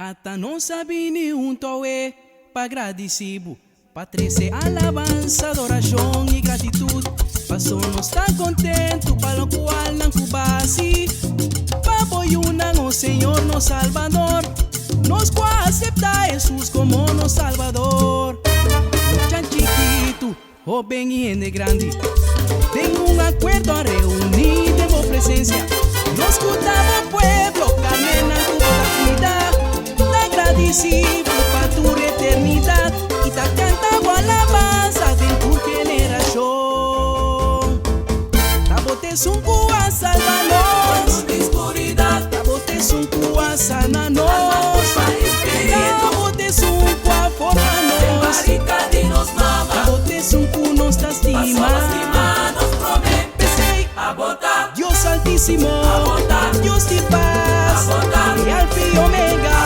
Ata não sabe nenhum toé para agradecido, para trazer alabança, adoração e gratitude. Passou não está contente, para o qual não cubase. Para apoiar o Senhor, nosso Salvador. Nós aceitar Jesus como nosso Salvador. No chan chiquito, o bem e gente grande. Tengo un acuerdo a reunir de mi presencia. Nos escutamos pueblo, Carmen, tu comunidad. Te agradecido para tu eternidad y te cantamos alabanza de tu generación. Tabotes un cuá salvanos, tabotes un cuá sananos, tabotes un cuá formanos, tabotes un cu nos estima. Dios altísimo, Dios de paz, y alfa y omega,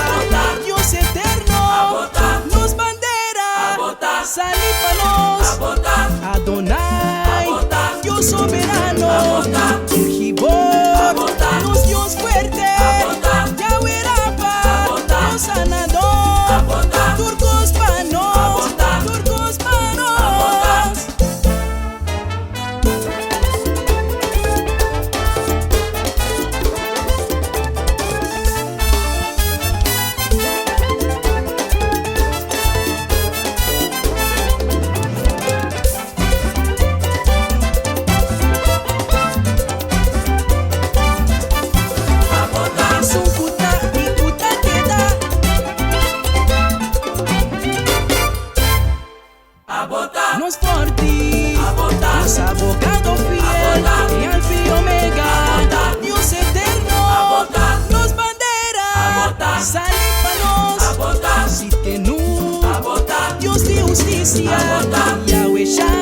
Dios eterno, nos bandera, salípanos, Adonai, Dios soberano, Gibor, nos Dios fuerte, Yahweh Rafa, Dios sanador, turcos panos, turcos panos. Nos forti, nos abogado fiel, y alfa y omega, Dios eterno, nos bandera, salípanos, si tenú, Dios de justicia, Yahweh Shai.